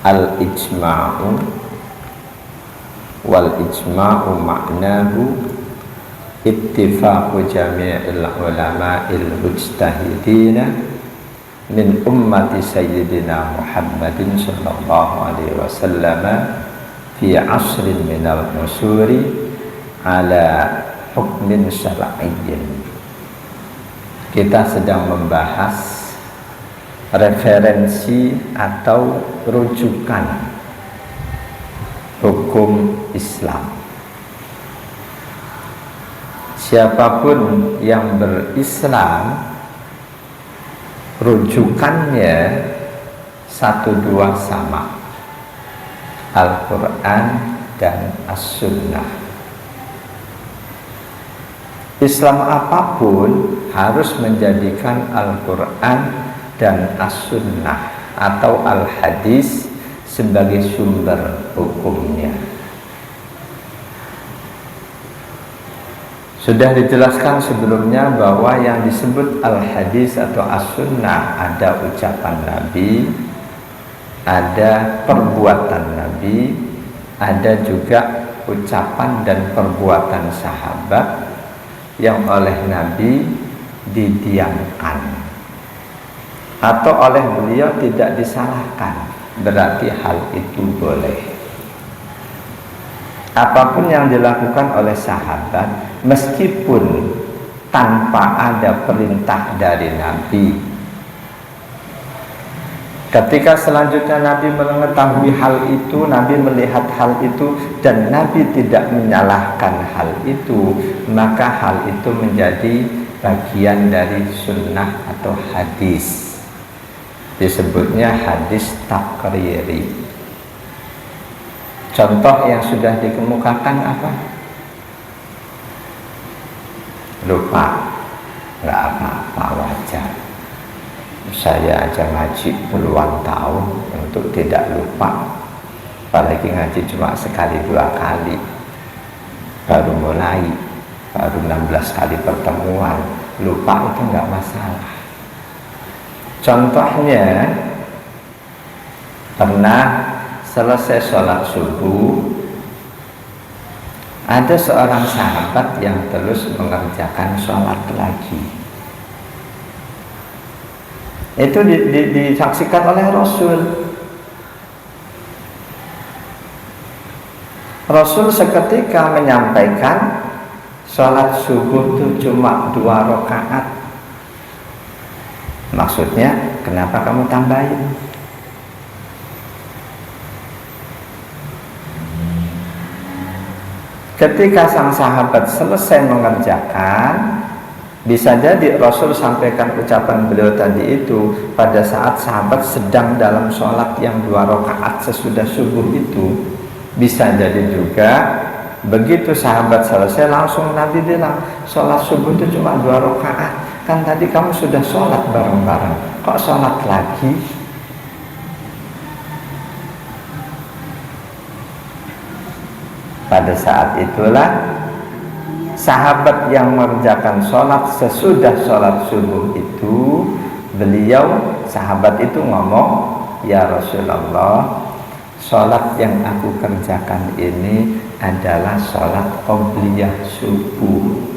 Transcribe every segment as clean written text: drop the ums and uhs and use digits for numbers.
al-ijma'u wal ijma'u maknahu ittifaqu jami'il ulama'il mujtahidina min ummati sayyidina Muhammadin sallallahu alaihi wasallam fi asrin minal usuri ala hukmin syar'iyyin. Kita sedang membahas referensi atau rujukan hukum Islam. Siapapun yang berislam, rujukannya satu dua sama, Al-Quran dan As-Sunnah. Islam apapun harus menjadikan Al-Quran dan As-Sunnah atau Al-Hadis sebagai sumber hukumnya. Sudah dijelaskan sebelumnya bahwa yang disebut Al-Hadis atau As-Sunnah ada ucapan Nabi, ada perbuatan Nabi, ada juga ucapan dan perbuatan sahabat yang oleh Nabi didiamkan atau oleh beliau tidak disalahkan, berarti hal itu boleh. Apapun yang dilakukan oleh sahabat meskipun tanpa ada perintah dari Nabi, ketika selanjutnya Nabi mengetahui hal itu, Nabi melihat hal itu dan Nabi tidak menyalahkan hal itu, maka hal itu menjadi bagian dari sunnah atau hadis. Disebutnya hadis takriri. Contoh yang sudah dikemukakan apa? Lupa, nggak apa-apa, wajar. Saya aja ngaji puluhan tahun untuk tidak lupa, apalagi ngaji cuma sekali dua kali, baru mulai, baru 16 kali pertemuan, lupa itu nggak masalah. Contohnya, pernah selesai sholat subuh, ada seorang sahabat yang terus mengerjakan sholat lagi. Itu disaksikan oleh Rasul. Rasul seketika menyampaikan sholat subuh itu cuma 2 rakaat. Maksudnya, kenapa kamu tambahin? Ketika sang sahabat selesai mengerjakan, bisa jadi Rasul sampaikan ucapan beliau tadi itu pada saat sahabat sedang dalam sholat yang 2 rakaat sesudah subuh itu. Bisa jadi juga begitu sahabat selesai langsung Nabi bilang, sholat subuh itu cuma 2 rakaat, kan tadi kamu sudah sholat bareng-bareng, kok sholat lagi? Pada saat itulah sahabat yang mengerjakan sholat sesudah sholat subuh itu, beliau, sahabat itu ngomong, ya Rasulullah, sholat yang aku kerjakan ini adalah sholat qobliyah subuh.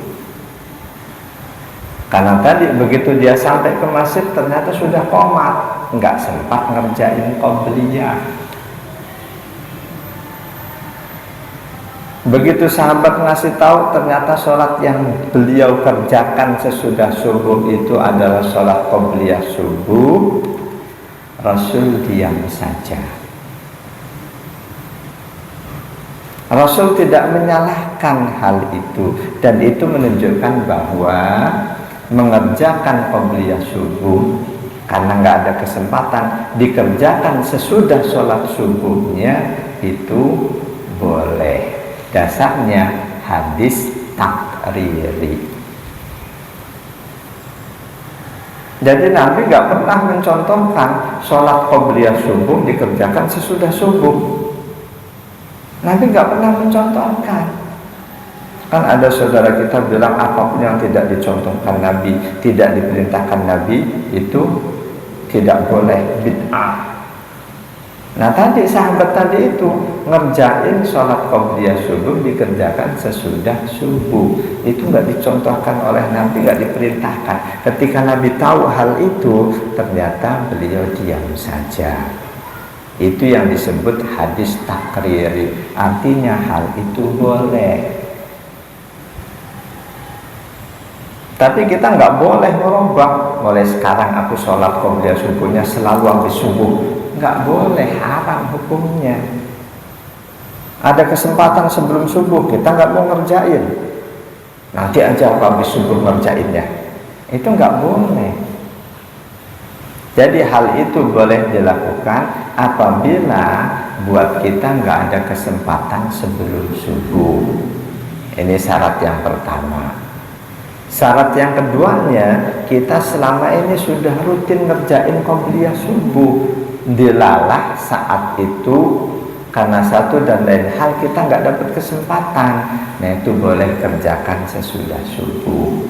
Karena tadi begitu dia sampai ke masjid ternyata sudah qomat, nggak sempat ngerjain qobliyah. Begitu sahabat ngasih tahu ternyata sholat yang beliau kerjakan sesudah subuh itu adalah sholat qobliyah subuh, Rasul diam saja. Rasul tidak menyalahkan hal itu, dan itu menunjukkan bahwa mengerjakan qobliyah subuh karena nggak ada kesempatan dikerjakan sesudah sholat subuhnya itu boleh. Dasarnya hadis takriri. Jadi Nabi nggak pernah mencontohkan sholat qobliyah subuh dikerjakan sesudah subuh. Nabi nggak pernah mencontohkan. Kan ada saudara kita bilang apapun yang tidak dicontohkan Nabi, tidak diperintahkan Nabi, itu tidak boleh, bid'ah. Nah tadi sahabat tadi itu ngerjain sholat qobliyah subuh dikerjakan sesudah subuh. Itu nggak dicontohkan oleh Nabi, nggak diperintahkan. Ketika Nabi tahu hal itu, ternyata beliau diam saja. Itu yang disebut hadis takriri. Artinya hal itu boleh. Tapi kita nggak boleh merubah. Mulai sekarang aku sholat qobliyah subuhnya selalu habis subuh. Nggak boleh, haram hukumnya. Ada kesempatan sebelum subuh kita nggak mau ngerjain, nanti aja aku habis subuh ngerjainnya. Itu nggak boleh. Jadi hal itu boleh dilakukan apabila buat kita nggak ada kesempatan sebelum subuh. Ini syarat yang pertama. Syarat yang keduanya, kita selama ini sudah rutin ngerjain qobliyah subuh, dilalah saat itu karena satu dan lain hal kita nggak dapat kesempatan. Nah itu boleh kerjakan sesudah subuh.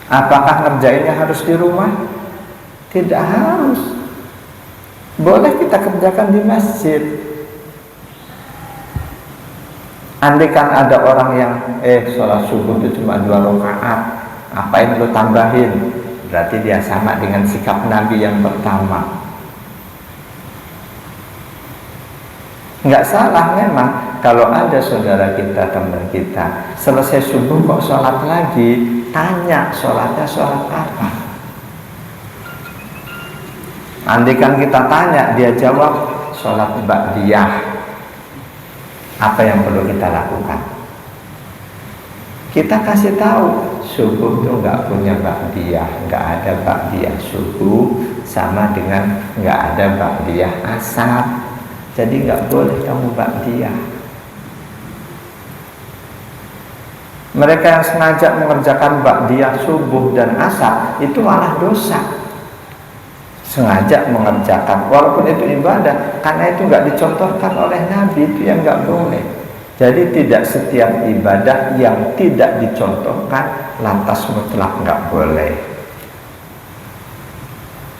Apakah ngerjainnya harus di rumah? Tidak harus. Boleh kita kerjakan di masjid. Andaikan ada orang yang sholat subuh itu cuma 2 rakaat, apain lu tambahin? Berarti dia sama dengan sikap Nabi yang pertama. Nggak salah memang kalau ada saudara kita, teman kita selesai subuh kok sholat lagi, tanya sholatnya sholat apa. Andaikan kita tanya, dia jawab sholat ba'diyah, apa yang perlu kita lakukan? Kita kasih tahu subuh itu nggak punya ba'diyah, nggak ada ba'diyah subuh, sama dengan nggak ada ba'diyah asar. Jadi nggak boleh kamu ba'diyah. Mereka yang sengaja mengerjakan ba'diyah subuh dan asar itu malah dosa. Sengaja mengerjakan, walaupun itu ibadah, karena itu nggak dicontohkan oleh Nabi, itu yang nggak boleh. Jadi tidak setiap ibadah yang tidak dicontohkan lantas mutlak nggak boleh.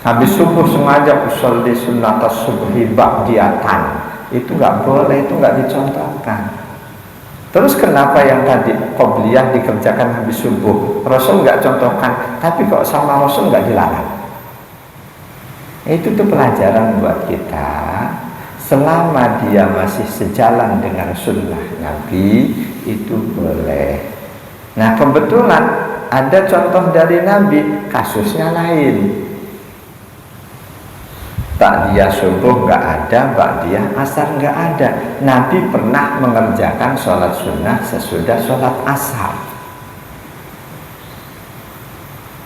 Habis subuh sengaja usolli sunnatas subhi ba'diyatan, itu nggak boleh, itu nggak dicontohkan. Terus kenapa yang tadi qobliyah dikerjakan habis subuh Rasul nggak contohkan, tapi kok sama Rasul nggak dilarang? Itu tuh pelajaran buat kita. Selama dia masih sejalan dengan sunnah Nabi, itu boleh. Nah kebetulan ada contoh dari Nabi, kasusnya lain. Ba'diyah subuh nggak ada, ba'diyah asar nggak ada. Nabi pernah mengerjakan sholat sunnah sesudah sholat asar.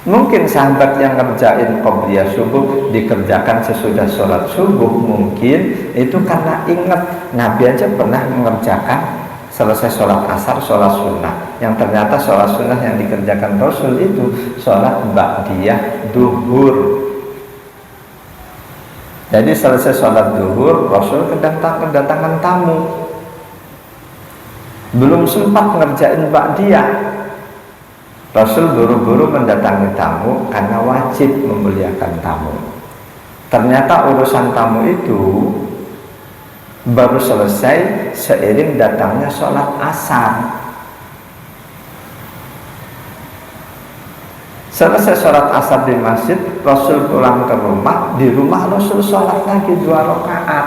Mungkin sahabat yang ngerjain qobliyah subuh dikerjakan sesudah sholat subuh, mungkin itu karena ingat Nabi aja pernah mengerjakan selesai sholat asar, sholat sunnah. Yang ternyata sholat sunnah yang dikerjakan Rasul itu sholat ba'diyah duhur. Jadi selesai sholat zuhur, Rasul kedatangan tamu. Belum sempat ngerjain ba'diyah, Rasul buru-buru mendatangi tamu karena wajib memuliakan tamu. Ternyata urusan tamu itu baru selesai seiring datangnya sholat asar. Selesai sholat asar di masjid, Rasul pulang ke rumah. Di rumah Rasul sholat lagi 2 rakaat.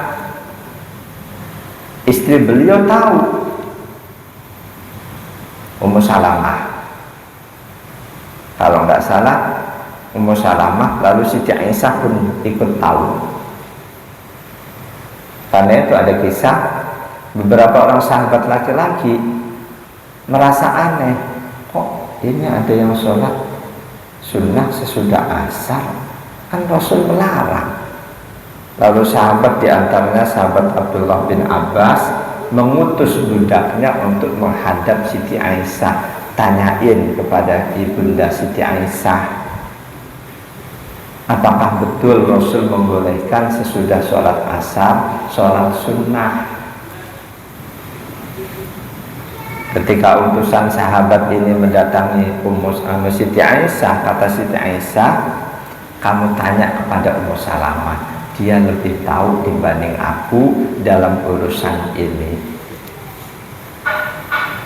Istri beliau tahu, Ummu Salamah. Kalau nggak salah, Ummu Salamah, lalu Siti Aisyah pun ikut tahu. Karena itu ada kisah beberapa orang sahabat laki-laki merasa aneh, kok ini ada yang sholat sunnah sesudah asar, kan Rasul melarang. Lalu sahabat diantaranya sahabat Abdullah bin Abbas mengutus budaknya untuk menghadap Siti Aisyah, tanyain kepada ibunda Siti Aisyah, apakah betul Rasul membolehkan sesudah sholat asar sholat sunnah? Ketika utusan sahabat ini mendatangi Siti Aisyah, kata Siti Aisyah, kamu tanya kepada Ummu Salamah, dia lebih tahu dibanding aku dalam urusan ini.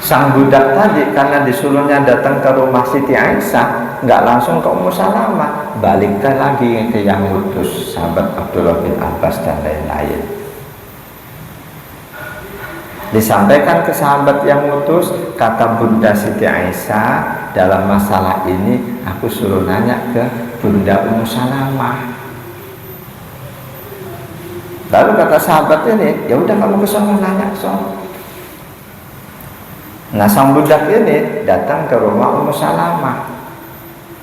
Sang budak tadi karena disuruhnya datang ke rumah Siti Aisyah, nggak langsung ke Ummu Salamah, balikkan lagi ke yang ngutus, sahabat Abdullah bin Abbas dan lain-lain. Disampaikan ke sahabat yang ngutus, kata Bunda Siti Aisyah, dalam masalah ini aku suruh nanya ke Bunda Ummu Salamah. Lalu kata sahabat ini, ya udah kamu ke sana nanya ke sana. Nah, sang budak ini datang ke rumah Ummu Salamah,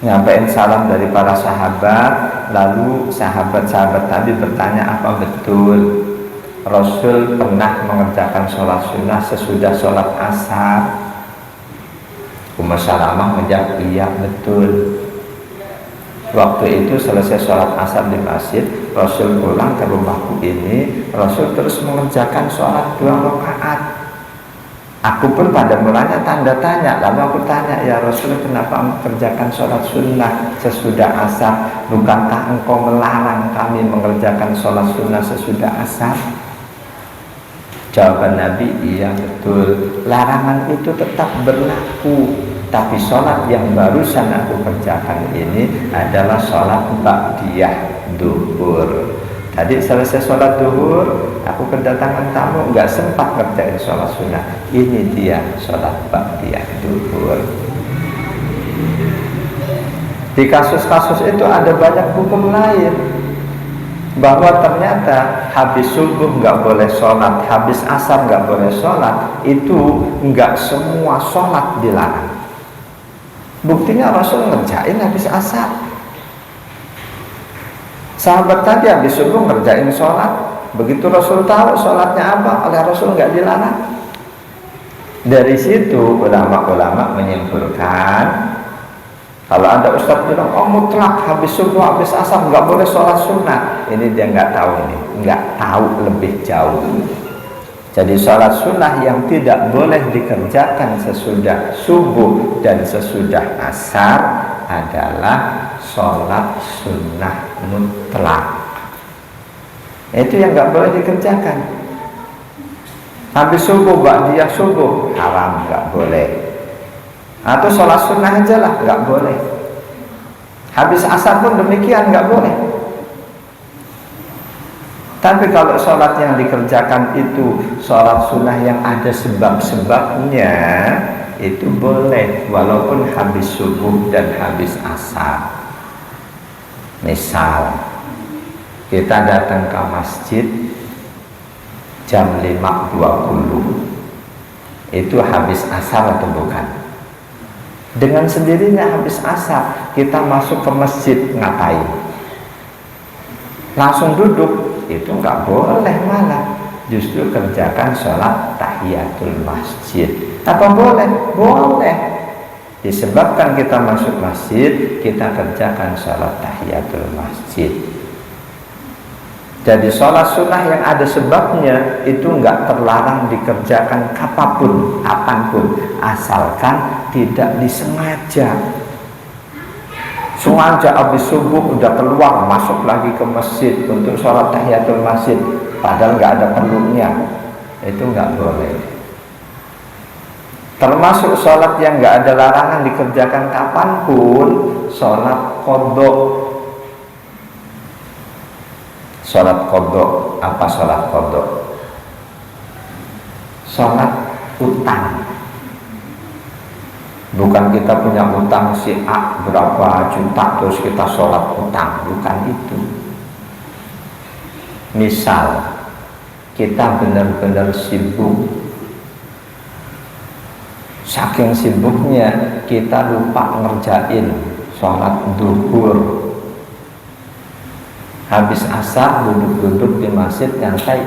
nyampein salam dari para sahabat. Lalu sahabat-sahabat tadi bertanya, apa betul Rasul pernah mengerjakan sholat sunnah sesudah sholat asar? Ummu Salamah menjawab, iya betul. Waktu itu selesai sholat asar di masjid, Rasul pulang ke rumahku ini, Rasul terus mengerjakan sholat 2 rakaat. Aku pun pada mulanya tanda tanya, lalu aku tanya, ya Rasul, kenapa mengerjakan sholat sunnah sesudah asar? Bukankah engkau melarang kami mengerjakan sholat sunnah sesudah asar? Jawaban Nabi, iya betul, larangan itu tetap berlaku, tapi sholat yang barusan aku kerjakan ini adalah sholat ba'diyah duhur. Tadi selesai sholat duhur, aku kedatangan tamu, nggak sempat ngerjain sholat sunnah. Ini dia sholat ba'diyah duhur. Di kasus-kasus itu ada banyak hukum lain, bahwa ternyata habis subuh nggak boleh sholat, habis asar nggak boleh sholat. Itu nggak semua sholat dilarang. Buktinya Rasul ngerjain habis asar. Sahabat tadi habis subuh ngerjain sholat, begitu Rasul tahu sholatnya apa, oleh Rasul nggak dilarang. Dari situ ulama-ulama menyimpulkan, kalau ada ustadz bilang, oh mutlak habis subuh habis asar nggak boleh sholat sunnah, ini dia nggak tahu, ini nggak tahu lebih jauh. Jadi sholat sunnah yang tidak boleh dikerjakan sesudah subuh dan sesudah asar adalah sholat sunnah mutlak. Itu yang nggak boleh dikerjakan. Habis subuh, ba'diyah subuh, haram, nggak boleh. Atau sholat sunnah aja lah, nggak boleh. Habis asar pun demikian, nggak boleh. Tapi kalau sholat yang dikerjakan itu sholat sunnah yang ada sebab-sebabnya, itu boleh walaupun habis subuh dan habis asar. Misal kita datang ke masjid jam 5.20, itu habis asar atau bukan? Dengan sendirinya habis asar, kita masuk ke masjid ngapain? Langsung duduk? Itu nggak boleh, malah justru kerjakan sholat tahiyatul masjid. Apa boleh? Boleh. Disebabkan kita masuk masjid, kita kerjakan sholat tahiyatul masjid. Jadi sholat sunnah yang ada sebabnya itu nggak terlarang dikerjakan kapanpun, asalkan tidak disengaja. Sengaja habis subuh udah keluar masuk lagi ke masjid untuk sholat tahiyatul masjid, padahal nggak ada perlunya, itu nggak boleh. Termasuk sholat yang nggak ada larangan dikerjakan kapanpun, sholat qodho. Sholat qodho, apa sholat qodho? Sholat utang. Bukan kita punya utang si A berapa juta terus kita sholat utang, bukan itu. Misal kita benar-benar sibuk, saking sibuknya kita lupa ngerjain sholat duhur. Habis asar duduk-duduk di masjid nyantai,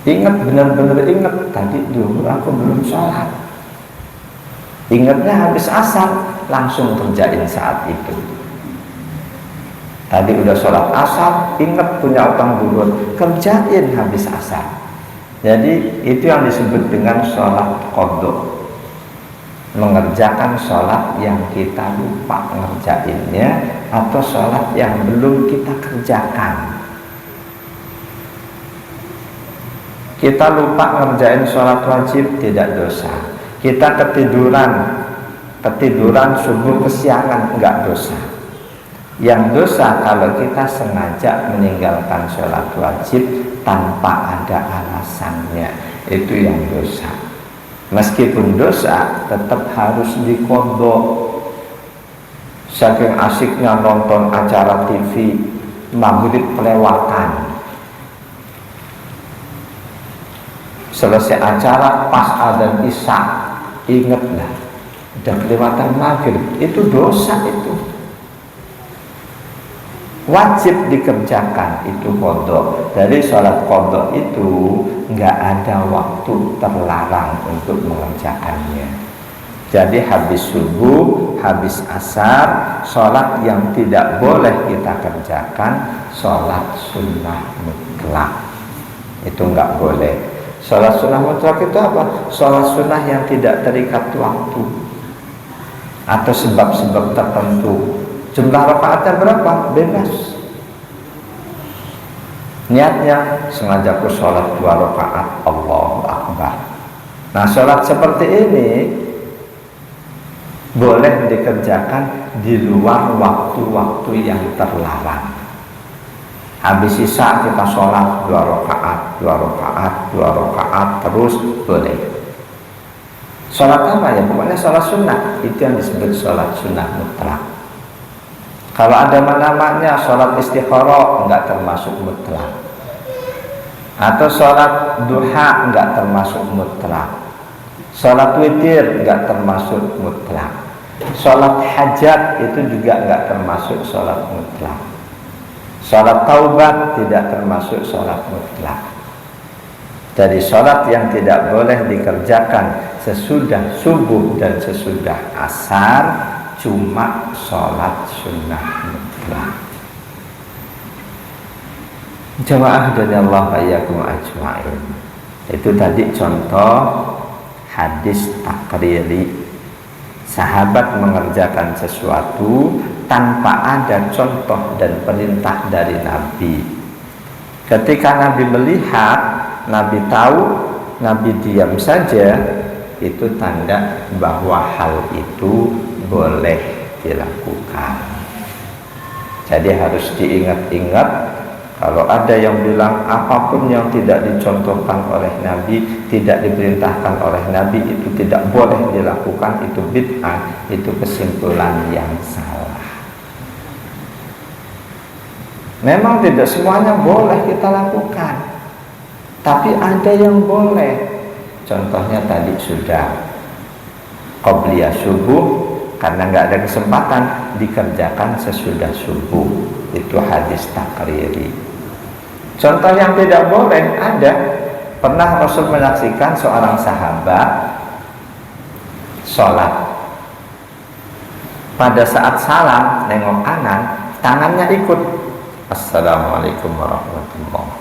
ingat benar-benar ingat, tadi duhur aku belum sholat. Ingatnya habis asar, langsung kerjain saat itu. Tadi udah sholat asar, ingat punya utang duhur, kerjain habis asar. Jadi itu yang disebut dengan sholat qodho. mengerjakan sholat yang kita lupa ngerjainnya atau sholat yang belum kita kerjakan. Kita lupa ngerjain sholat wajib, tidak dosa. Kita ketiduran subuh kesiangan, enggak dosa. Yang dosa kalau kita sengaja meninggalkan sholat wajib tanpa ada alasannya, itu yang dosa. Meskipun dosa, tetap harus diqodho. Saking asiknya nonton acara TV, maghrib kelewatan, selesai acara pas adzan isya, ingatlah udah kelewatan maghrib, itu dosa. Itu wajib dikerjakan, itu qodho. Dari sholat qodho itu nggak ada waktu terlarang untuk mengerjakannya. Jadi habis subuh, habis asar, sholat yang tidak boleh kita kerjakan sholat sunnah mutlak, itu nggak boleh. Sholat sunnah mutlak itu apa? Sholat sunnah yang tidak terikat waktu atau sebab-sebab tertentu. Jumlah rakaatnya berapa? Bebas. Niatnya sengaja aku sholat 2 rakaat, Allahu Akbar. Nah, sholat seperti ini boleh dikerjakan di luar waktu-waktu yang terlarang. Habis isya kita sholat 2 rakaat, 2 rakaat, 2 rakaat terus boleh. Sholat apa ya? Pokoknya sholat sunnah, itu yang disebut sholat sunnah mutlak. Kalau ada namanya sholat istikharah, enggak termasuk mutlak. Atau sholat duha enggak termasuk mutlak. Sholat witir enggak termasuk mutlak. Sholat hajat itu juga enggak termasuk sholat mutlak. Sholat taubat tidak termasuk sholat mutlak. Jadi sholat yang tidak boleh dikerjakan sesudah subuh dan sesudah asar cuma sholat sunnah mutlak. Jamaah dan Allah ayyakum ajma'in. Itu tadi contoh hadis takriri. Sahabat mengerjakan sesuatu tanpa ada contoh dan perintah dari Nabi. Ketika Nabi melihat, Nabi tahu, Nabi diam saja, itu tanda bahwa hal itu boleh dilakukan. Jadi harus diingat-ingat. Kalau ada yang bilang apapun yang tidak dicontohkan oleh Nabi, tidak diperintahkan oleh Nabi, itu tidak boleh dilakukan, itu bid'ah, itu kesimpulan yang salah. Memang tidak semuanya boleh kita lakukan, tapi ada yang boleh. Contohnya tadi sudah qobliyah subuh, karena nggak ada kesempatan dikerjakan sesudah subuh, itu hadis takriri. Contoh yang tidak boleh ada, pernah Rasul menyaksikan seorang sahabat sholat, pada saat salam nengok kanan, tangannya ikut Assalamualaikum warahmatullahi,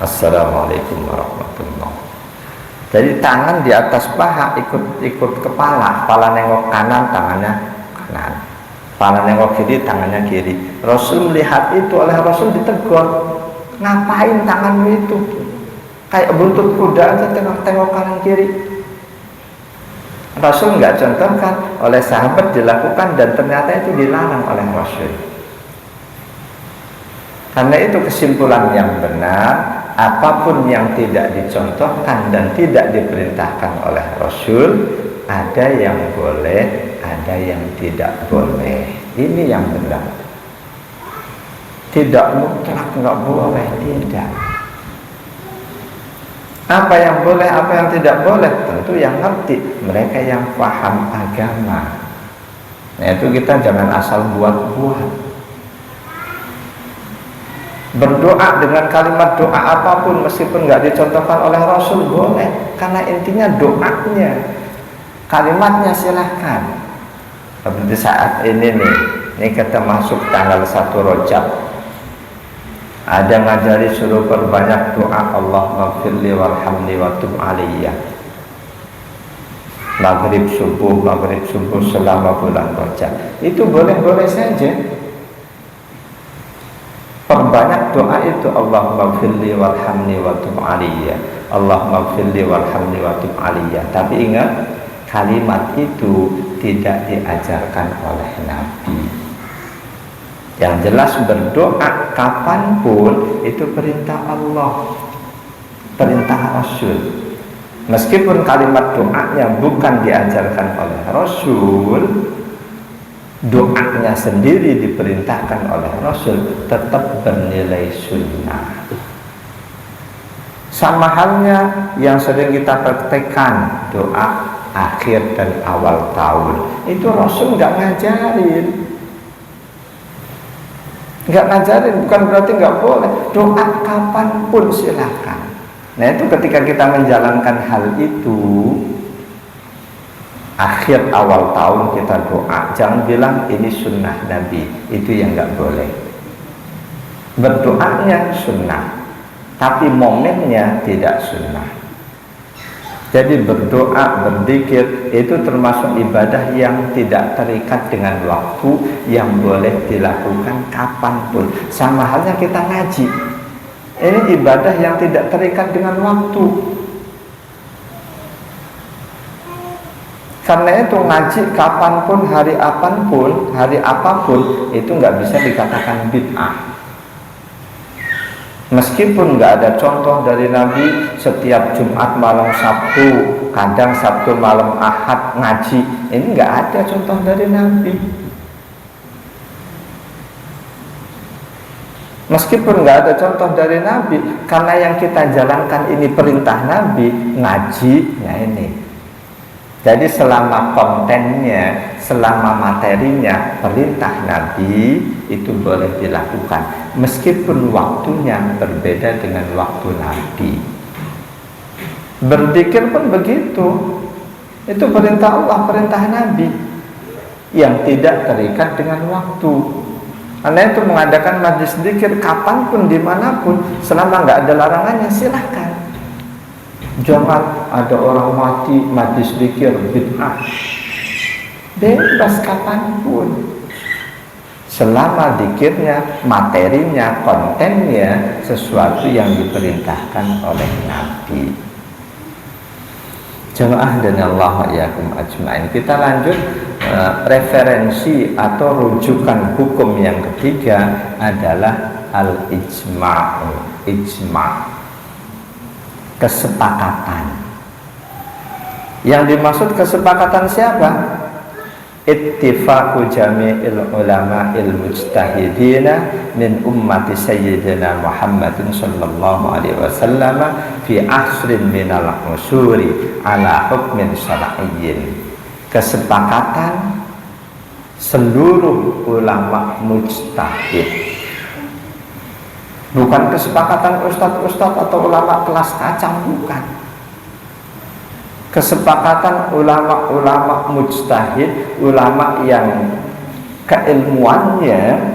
Assalamualaikum warahmatullahi. Jadi tangan di atas paha, ikut kepala nengok kanan, tangannya kanan, kepala nengok kiri, tangannya kiri. Rasul melihat itu, oleh Rasul ditegur, ngapain tanganmu itu? Kayak buntut kuda aja tengok kanan kiri. Rasul nggak contohkan, oleh sahabat dilakukan dan ternyata itu dilarang oleh Rasul. Karena itu kesimpulan yang benar, apapun yang tidak dicontohkan dan tidak diperintahkan oleh Rasul, ada yang boleh, ada yang tidak boleh. Ini yang benar. Tidak mutlak nggak boleh, tidak. Apa yang boleh, apa yang tidak boleh, tentu yang ngerti, mereka yang paham agama. Nah itu kita jangan asal buat-buat. Berdoa dengan kalimat doa apapun meskipun nggak dicontohkan oleh Rasul boleh, karena intinya doanya, kalimatnya silahkan. Seperti saat ini nih, ini kita masuk tanggal 1 Rajab, ada ngajari suruh perbanyak doa, Allahumma firli warhamni wa tub aliyya. maghrib subuh selama bulan Rajab, itu boleh-boleh saja. Perbanyak doa itu, Allahumma gfirli warhamni wa tub aliyya, Allahumma gfirli warhamni wa tub aliyya. Tapi ingat, kalimat itu tidak diajarkan oleh Nabi. Yang jelas berdoa kapanpun itu perintah Allah, perintah Rasul. Meskipun kalimat doanya bukan diajarkan oleh Rasul, doanya sendiri diperintahkan oleh Rasul, tetap bernilai sunnah. Sama halnya yang sering kita praktekkan, doa akhir dan awal tahun, itu Rasul nggak ngajarin. Nggak ngajarin bukan berarti nggak boleh. Doa kapanpun silakan. Nah itu ketika kita menjalankan hal itu, akhir awal tahun kita doa, jangan bilang ini sunnah Nabi, itu yang nggak boleh. Berdoanya sunnah, tapi momennya tidak sunnah. Jadi berdoa, berzikir itu termasuk ibadah yang tidak terikat dengan waktu, yang boleh dilakukan kapanpun. Sama halnya kita ngaji, ini ibadah yang tidak terikat dengan waktu. Karena itu ngaji kapanpun, hari apapun itu nggak bisa dikatakan bid'ah. Meskipun nggak ada contoh dari Nabi setiap Jumat malam Sabtu, kadang Sabtu malam Ahad ngaji, ini nggak ada contoh dari Nabi. Meskipun nggak ada contoh dari Nabi, karena yang kita jalankan ini perintah Nabi, ngaji, ya ini. Jadi selama kontennya, selama materinya perintah Nabi, itu boleh dilakukan meskipun waktunya berbeda dengan waktu Nabi. Berzikir pun begitu, itu perintah Allah, perintah Nabi yang tidak terikat dengan waktu. Karena itu mengadakan majlis zikir kapanpun, dimanapun, selama nggak ada larangannya, silahkan. Jangan ada orang mati majlis zikir bid'ah, bebas kapanpun, selama zikirnya, materinya, kontennya sesuatu yang diperintahkan oleh Nabi. Jemaah dan Allah yakum ajmain. Kita lanjut, referensi atau rujukan hukum yang ketiga adalah al-ijma'. Kesepakatan. Yang dimaksud kesepakatan siapa? Ittifaqu jami'il ulama'il mujtahidina min ummati sayyidina Muhammadin sallallahu alaihi wasallam fi asrin minal usuri ala hukmin syar'iyyin. Kesepakatan seluruh ulama mujtahid, bukan kesepakatan ustadz-ustadz atau ulama kelas kacang, bukan. Kesepakatan ulama-ulama mujtahid, ulama yang keilmuannya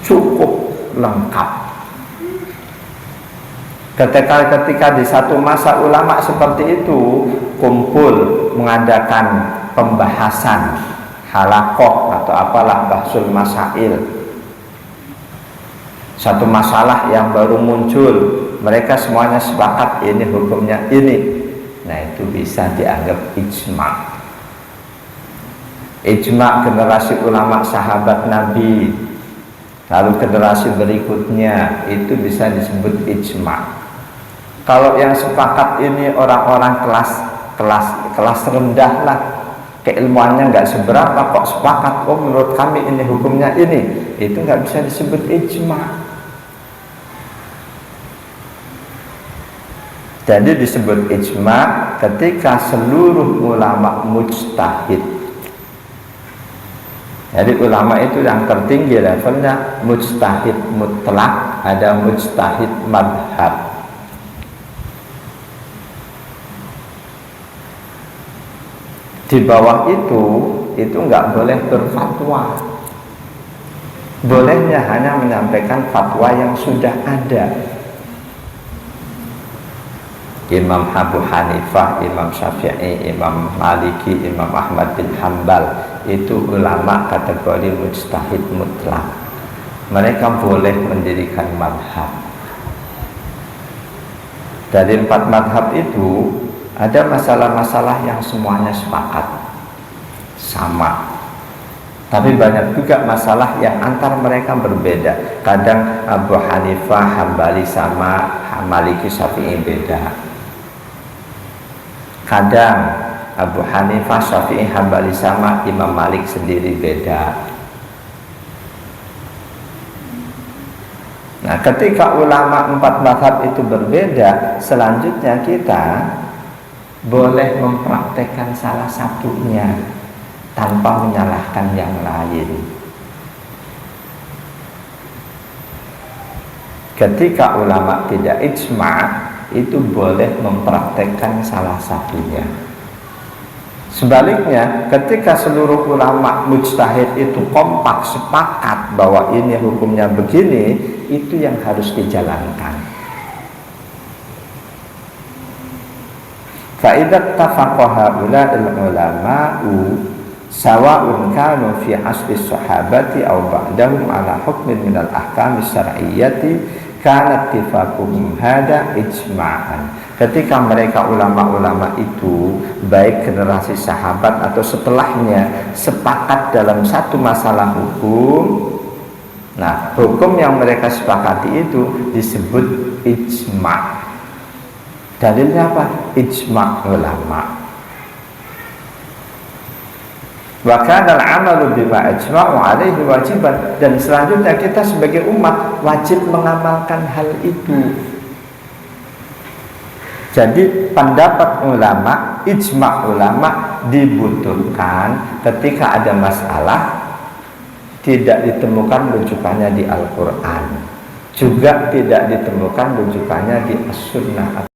cukup lengkap. Ketika di satu masa ulama seperti itu kumpul mengadakan pembahasan halaqah atau apalah bahsul masail, satu masalah yang baru muncul, mereka semuanya sepakat ini hukumnya ini. Nah itu bisa dianggap ijma'. Ijma' generasi ulama sahabat Nabi, lalu generasi berikutnya, itu bisa disebut ijma'. Kalau yang sepakat ini orang-orang kelas rendah lah, keilmuannya nggak seberapa, kok sepakat, oh menurut kami ini hukumnya ini, itu nggak bisa disebut ijma'. Jadi disebut ijma' ketika seluruh ulama mujtahid. Jadi ulama itu yang tertinggi levelnya mujtahid mutlak, ada mujtahid madhab. Di bawah itu nggak boleh berfatwa. Bolehnya hanya menyampaikan fatwa yang sudah ada. Imam Abu Hanifah, Imam Syafi'i, Imam Maliki, Imam Ahmad bin Hambal itu ulama kategori mujtahid mutlak. Mereka boleh mendirikan madhab. Dari 4 madhab itu ada masalah-masalah yang semuanya sepakat sama, tapi banyak juga masalah yang antar mereka berbeda. Kadang Abu Hanifah, Hambali sama, Maliki, Syafi'i beda. Kadang Abu Hanifah, Syafi'i, Hambali sama, Imam Malik sendiri beda. Nah, ketika ulama 4 mazhab itu berbeda, selanjutnya kita boleh mempraktekkan salah satunya tanpa menyalahkan yang lain. Ketika ulama tidak ijma', itu boleh mempraktekkan salah satunya. Sebaliknya, ketika seluruh ulama mujtahid itu kompak sepakat bahwa ini hukumnya begini, itu yang harus dijalankan. Fa idza tafaqa haula'il ulama'u sawa'un kanu fi hasbi sahabati aw ba'dahum ala hukmin minal ahkami syar'iyyati kana ittifaquhum hada ijma'an. Ketika mereka ulama-ulama itu baik generasi sahabat atau setelahnya sepakat dalam satu masalah hukum, nah hukum yang mereka sepakati itu disebut ijma'. Dalilnya apa? Ijma' ulama. Wa kana al-'amalu bima ajma'u 'alaihi wajiban, dan selanjutnya kita sebagai umat wajib mengamalkan hal itu. Jadi pendapat ulama, ijma' ulama dibutuhkan ketika ada masalah tidak ditemukan rujukannya di Al-Qur'an, juga tidak ditemukan rujukannya di As-Sunnah.